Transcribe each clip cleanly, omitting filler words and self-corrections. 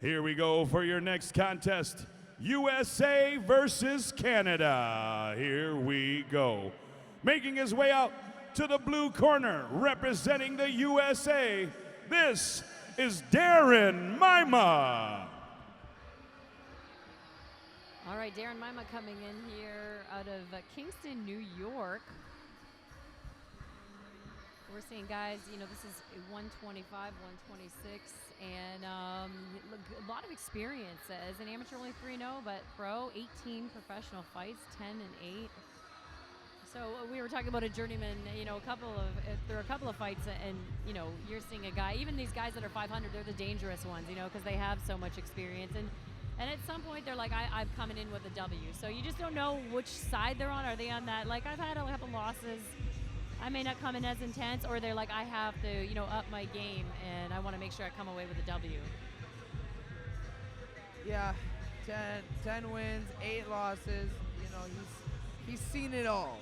Here we go for your next contest. USA versus Canada. Here we go. Making his way out to the blue corner, representing the USA, this is Darren Mima. All right, Darren Mima coming in here out of Kingston, New York. We're seeing guys, this is 125, 126, and a lot of experience. As an amateur, only 3-0, but pro, 18 professional fights, 10 and 8. So we were talking about a journeyman, there are a couple of fights, and you're seeing a guy, even these guys that are 500, they're the dangerous ones, because they have so much experience. And at some point, they're like, I'm coming in with a W. So you just don't know which side they're on. Are they on that? Like, I've had a couple losses. I may not come in as intense, or they're like, I have to, up my game, and I want to make sure I come away with a W. Yeah, 10 wins, 8 losses. He's seen it all.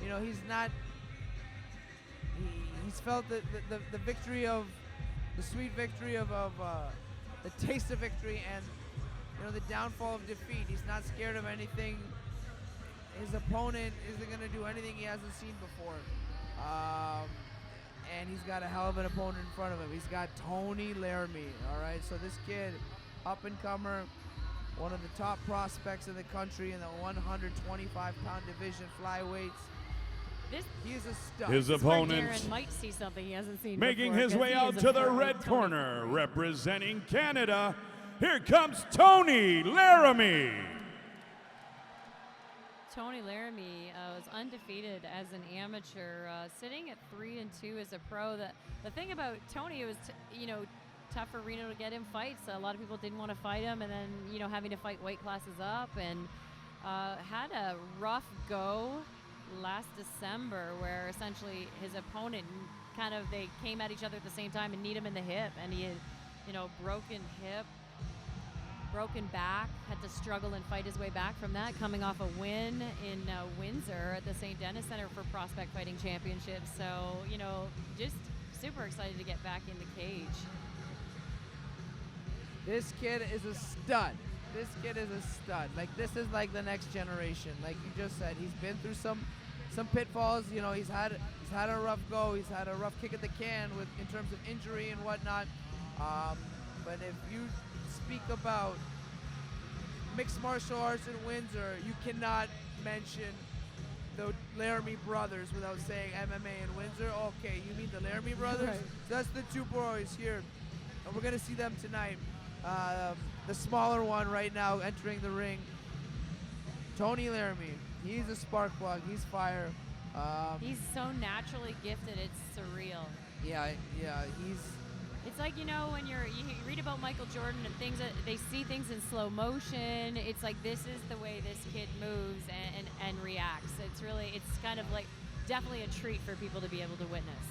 He's felt the victory of, the sweet victory of the taste of victory, and the downfall of defeat. He's not scared of anything. His opponent isn't going to do anything he hasn't seen before. And he's got a hell of an opponent in front of him. He's got Tony Laramie, all right? So this kid, up-and-comer, one of the top prospects in the country in the 125-pound division flyweights. He is a stud. His opponent Darren might see something he hasn't seen making before, his way out to the red corner, representing Canada. Here comes Tony Laramie. Tony Laramie was undefeated as an amateur, sitting at 3-2 as a pro. The thing about Tony, it was tough for Reno to get him fights. A lot of people didn't want to fight him, and then having to fight weight classes up, and had a rough go last December where essentially his opponent they came at each other at the same time and kneed him in the hip, and he had broken hip, broken back, had to struggle and fight his way back from that, coming off a win in Windsor at the St. Dennis Center for Prospect Fighting Championships. So, just super excited to get back in the cage. This kid is a stud. This kid is a stud. Like, this is like the next generation. Like you just said, he's been through some pitfalls. He's had a rough go. He's had a rough kick at the can in terms of injury and whatnot. But if you speak about mixed martial arts in Windsor, you cannot mention the Laramie brothers without saying MMA in Windsor. Okay, you mean the Laramie brothers? Right. So that's the two boys here, and we're gonna see them tonight. The smaller one right now entering the ring, Tony Laramie. He's a spark plug. He's fire. He's so naturally gifted, it's surreal. Yeah. It's like, when you read about Michael Jordan and things that they see things in slow motion. It's like, this is the way this kid moves and reacts. It's kind of like definitely a treat for people to be able to witness.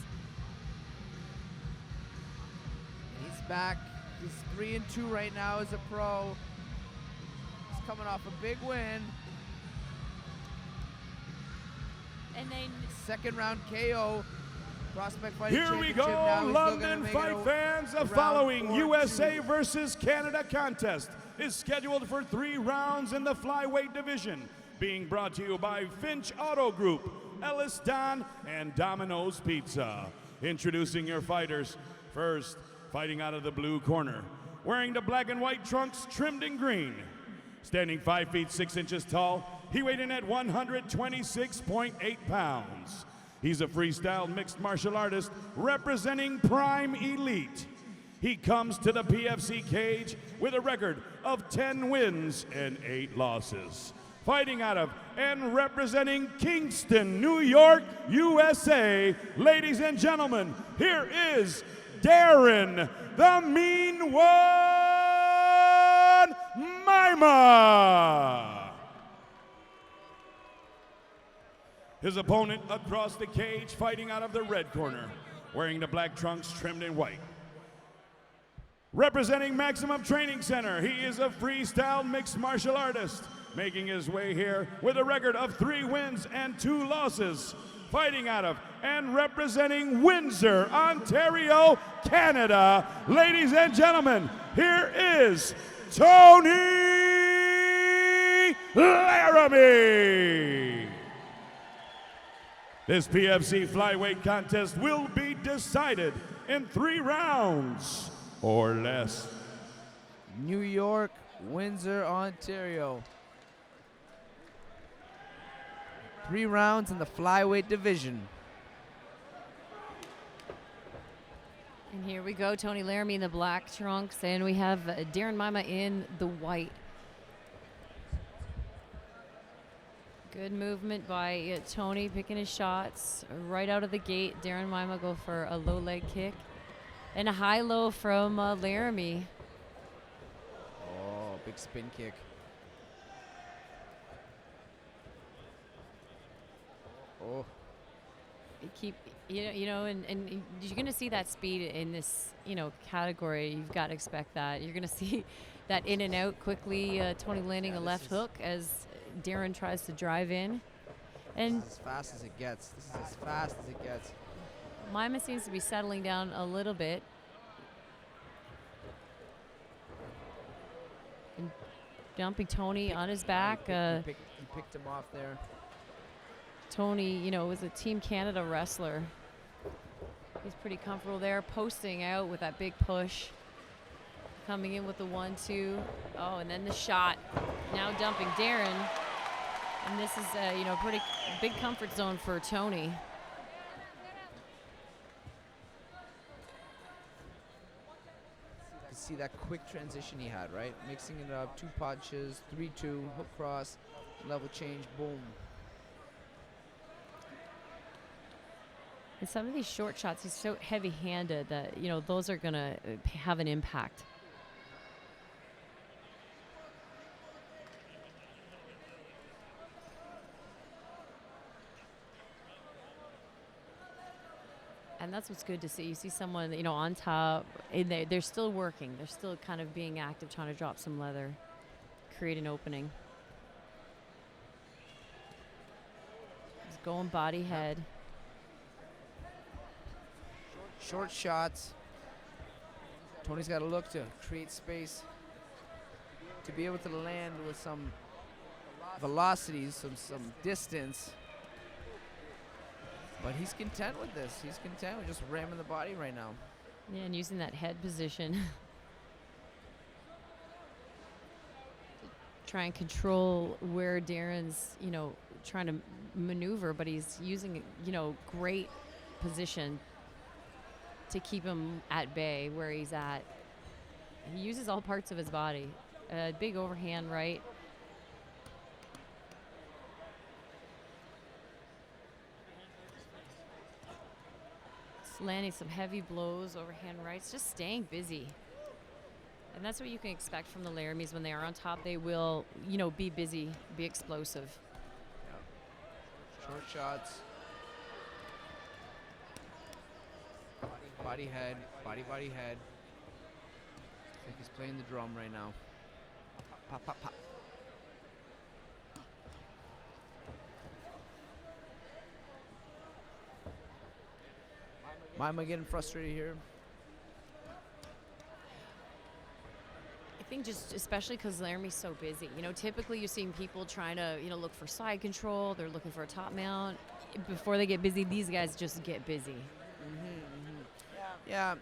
He's back. He's 3-2 right now as a pro. He's coming off a big win. And then second round KO. Prospect Fighting Here we Championship. go, Now London fight fans. The following USA versus Canada contest is scheduled for 3 rounds in the flyweight division, being brought to you by Finch Auto Group, Ellis Don, and Domino's Pizza. Introducing your fighters. First, fighting out of the blue corner, wearing the black and white trunks trimmed in green. Standing 5 feet 6 inches tall, he weighed in at 126.8 pounds. He's a freestyle mixed martial artist representing Prime Elite. He comes to the PFC cage with a record of 10 wins and 8 losses. Fighting out of and representing Kingston, New York, USA, ladies and gentlemen, here is Darren, the Mean One Mima. His opponent across the cage, fighting out of the red corner, wearing the black trunks trimmed in white. Representing Maximum Training Center, he is a freestyle mixed martial artist, making his way here with a record of 3 wins and 2 losses. fighting out of and representing Windsor, Ontario, Canada. Ladies and gentlemen, here is Tony Laramie. This PFC flyweight contest will be decided in 3 rounds or less. New York, Windsor, Ontario. 3 rounds in the flyweight division. And here we go, Tony Laramie in the black trunks, and we have Darren Mima in the white. Good movement by Tony, picking his shots right out of the gate. Darren Mima go for a low leg kick. And a high-low from Laramie. Oh, big spin kick. Oh. Keep, and you're going to see that speed in this, category. You've got to expect that. You're going to see that in and out quickly. Tony landing a left hook as Darren tries to drive in. And this is as fast as it gets. This is as fast as it gets. Mima seems to be settling down a little bit. And dumping Tony on his back. He picked him off there. Tony, was a Team Canada wrestler. He's pretty comfortable there, posting out with that big push. Coming in with the 1-2. Oh, and then the shot. Now dumping Darren. And this is, a pretty big comfort zone for Tony. You see that quick transition he had, right? Mixing it up, 2 punches, 3-2, hook cross, level change, boom. And some of these short shots, he's so heavy-handed that, those are going to have an impact. And that's what's good to see. You see someone, on top, and they're still working. They're still kind of being active, trying to drop some leather, create an opening. Just going body head. Short shots. Tony's got to look to create space to be able to land with some velocity, some distance. But he's content with this. He's content with just ramming the body right now. Yeah, and using that head position. Try and control where Darren's, trying to maneuver, but he's using, great position to keep him at bay where he's at. He uses all parts of his body. Big overhand right. Landing some heavy blows, overhand rights, just staying busy. And that's what you can expect from the Laramies when they are on top. They will, be busy, be explosive. Yeah. Short shots. Body head, body head. I think he's playing the drum right now. Pop, pop, pop. Mima getting frustrated here. I think just especially because Laramie's so busy. Typically you're seeing people trying to, look for side control. They're looking for a top mount. Before they get busy, these guys just get busy. Yeah.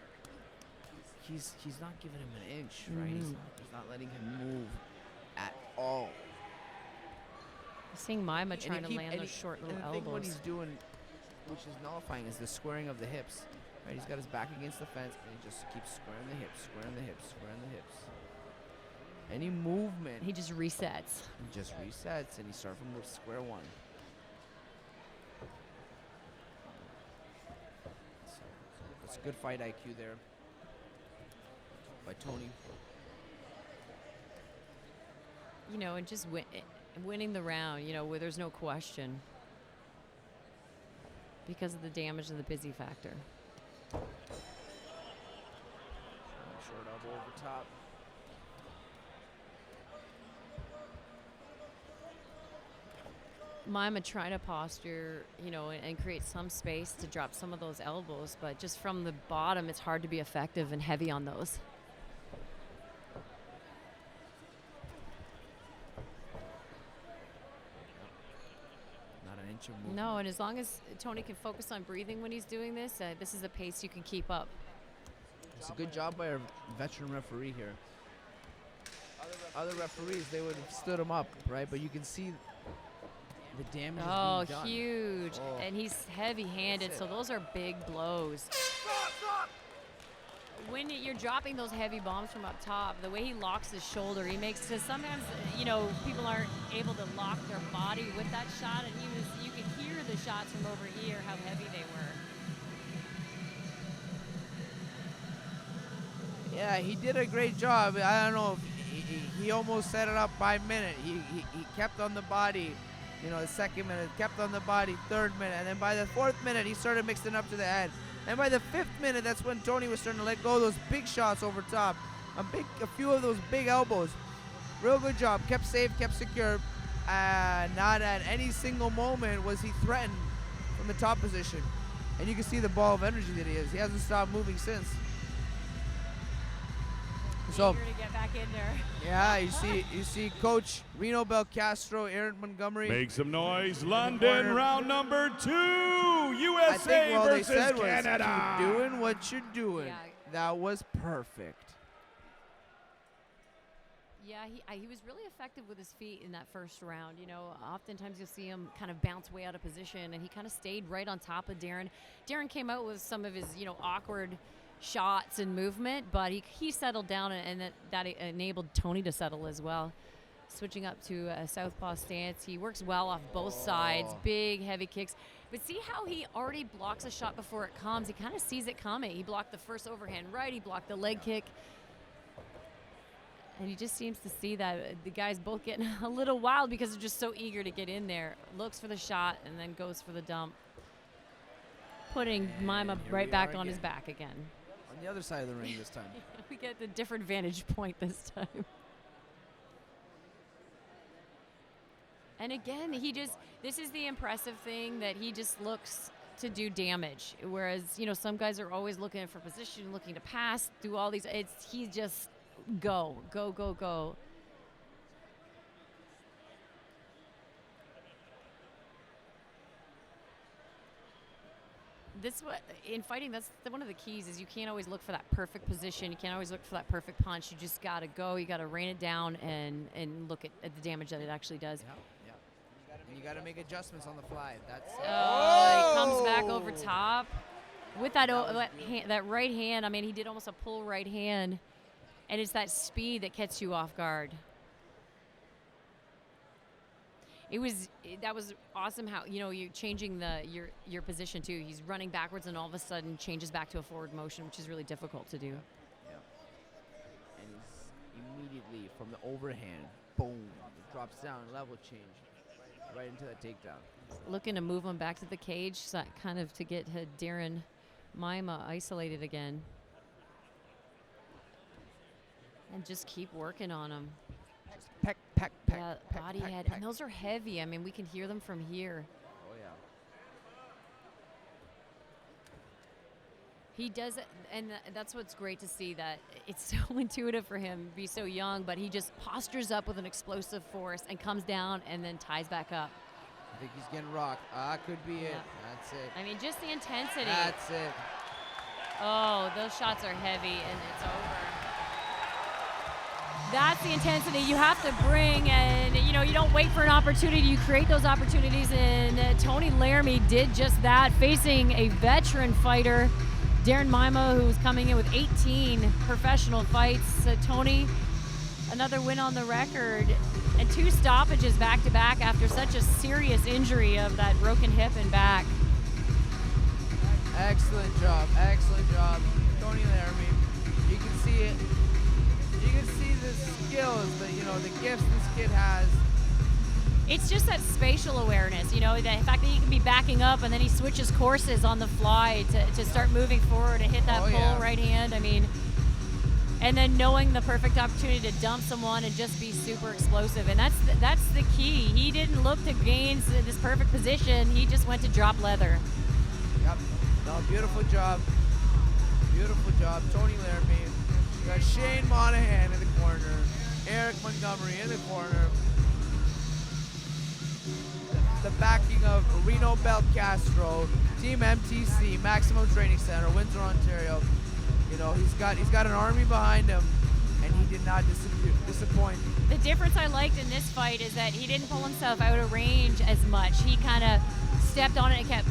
He's not giving him an inch, right? He's not letting him move at all. I'm seeing Mima trying to land those short little and I elbows. think what he's doing, which is nullifying, is the squaring of the hips. Right, he's got his back against the fence, and he just keeps squaring the hips, squaring the hips, squaring the hips. Any movement, He just resets. and he starts from square one. So, that's good fight IQ there by Tony. And just winning the round, where there's no question. Because of the damage and the busy factor. Short elbow over top. Mima trying to posture, and create some space to drop some of those elbows, but just from the bottom, it's hard to be effective and heavy on those. Not an inch of movement. No, and as long as Tony can focus on breathing when he's doing this, this is a pace you can keep up. It's a good job by our veteran referee here. Other referees, they would have stood him up, right? But you can see the damage is being done. Huge. Oh. And he's heavy-handed, so those are big blows. When you're dropping those heavy bombs from up top, the way he locks his shoulder, he makes, because sometimes, people aren't able to lock their body with that shot, and you can hear the shots from over here, how heavy they were. Yeah, he did a great job. I don't know if he almost set it up by minute. He kept on the body, the second minute, kept on the body, third minute, and then by the fourth minute, he started mixing up to the head. And by the fifth minute, that's when Tony was starting to let go of those big shots over top. A few of those big elbows. Real good job. Kept safe, kept secure. Not at any single moment was he threatened from the top position. And you can see the ball of energy that he is. He hasn't stopped moving since. So, eager to get back in there. yeah, you see Coach Reno Belcastro, Aaron Montgomery. Make some noise, London, round number 2, USA I think all they versus said was, Canada. keep doing what you're doing. Yeah. That was perfect. Yeah, he was really effective with his feet in that first round. Oftentimes you'll see him kind of bounce way out of position, and he kind of stayed right on top of Darren. Darren came out with some of his, awkward shots and movement, but he settled down, and that enabled Tony to settle as well. Switching up to a southpaw stance. He works well off both sides, big, heavy kicks. But see how he already blocks a shot before it comes? He kind of sees it coming. He blocked the first overhand right. He blocked the leg kick. And he just seems to see that the guys both getting a little wild because they're just so eager to get in there. Looks for the shot and then goes for the dump. Putting Mima right back on his back again. On the other side of the ring this time. We get the different vantage point this time. And again, this is the impressive thing, that he just looks to do damage. Whereas, some guys are always looking for position, looking to pass, do all these. He just go. In fighting, that's one of the keys, is you can't always look for that perfect position. You can't always look for that perfect punch. You just got to go. You got to rain it down and look at the damage that it actually does. Yeah. And you got to make adjustments on the fly. That's he comes back over top with that right hand. I mean, he did almost a pull right hand, and it's that speed that gets you off guard. That was awesome how, you're changing your position too. He's running backwards and all of a sudden changes back to a forward motion, which is really difficult to do. Yeah. And he's immediately from the overhand, boom, drops down, level change, right into that takedown. Looking to move him back to the cage, so kind of to get Darren Mima isolated again. And just keep working on him. Peck, yeah, body head. And those are heavy. I mean, we can hear them from here. Oh, yeah. He does it, and that's what's great to see, that it's so intuitive for him to be so young, but he just postures up with an explosive force and comes down and then ties back up. I think he's getting rocked. Could be it. That's it. I mean, just the intensity. That's it. Oh, those shots are heavy, and it's over. That's the intensity you have to bring, and you don't wait for an opportunity, you create those opportunities, and Tony Laramie did just that, facing a veteran fighter, Darren Mima, who's coming in with 18 professional fights. Tony, another win on the record, and 2 stoppages back-to-back after such a serious injury of that broken hip and back. Excellent job, Tony Laramie. You can see it. You can see the skills, the gifts this kid has. It's just that spatial awareness, the fact that he can be backing up and then he switches courses on the fly to start moving forward and hit that right hand. I mean, and then knowing the perfect opportunity to dump someone and just be super explosive. And that's the key. He didn't look to gain this perfect position. He just went to drop leather. Yep. No, beautiful job. Beautiful job. Tony Laramie. We got Shane Monahan in the corner. Eric Montgomery in the corner. The backing of Reno Belcastro, Team MTC, Maximum Training Center, Windsor, Ontario. You know, he's got an army behind him, and he did not disappoint. The difference I liked in this fight is that he didn't pull himself out of range as much. He kind of stepped on it and kept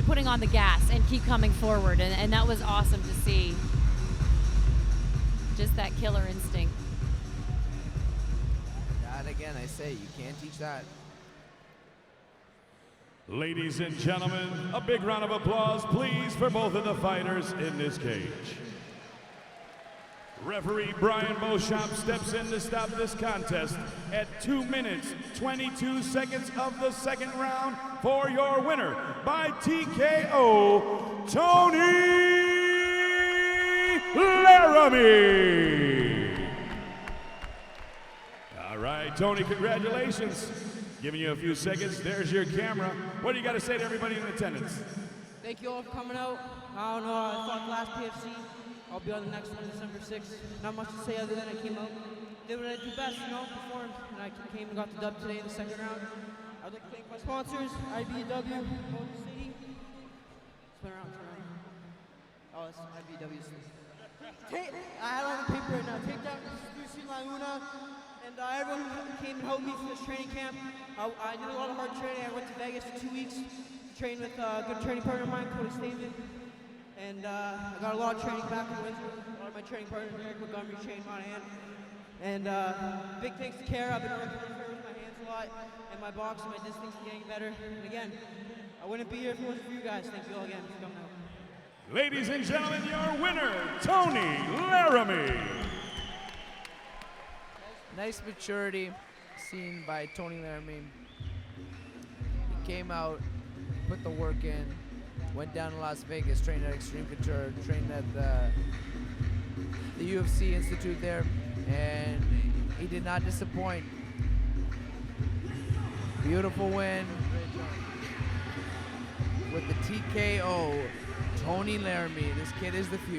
putting on the gas and keep coming forward, and that was awesome to see. Just that killer instinct. And again, I say, you can't teach that. Ladies and gentlemen, a big round of applause, please, for both of the fighters in this cage. Referee Brian Beauchamp steps in to stop this contest at 2 minutes, 22 seconds of the second round for your winner by TKO, Tony Laramie. All right, Tony, congratulations. Giving you a few seconds. There's your camera. What do you got to say to everybody in attendance? Thank you all for coming out. I don't know, I fought the last PFC. I'll be on the next one December 6th. Not much to say other than I came out, did what I do best, you know, performed. And I came and got the dub today in the second round. I'd like to thank my sponsors, IBW, Motor City. Spin around, turn around. Oh, it's IBW. I had on the paper right now. Takedown, Lucy Laguna. And everyone who came and helped me for this training camp. I did a lot of hard training. I went to Vegas for 2 weeks to train with a good training partner of mine, Cody Staven. And I got a lot of training back in Windsor. A lot of my training partners, Eric Montgomery, Shane Monahan. And big thanks to Kara. I've been working with my hands a lot, and my boxing, my distancing is getting better. And again, I wouldn't be here if it wasn't for you guys. Thank you all again for coming out. Ladies and gentlemen, your winner, Tony Laramie. Nice maturity seen by Tony Laramie. He came out, put the work in, went down to Las Vegas, trained at Extreme Couture, trained at the UFC Institute there, and he did not disappoint. Beautiful win with the TKO, Tony Laramie. This kid is the future.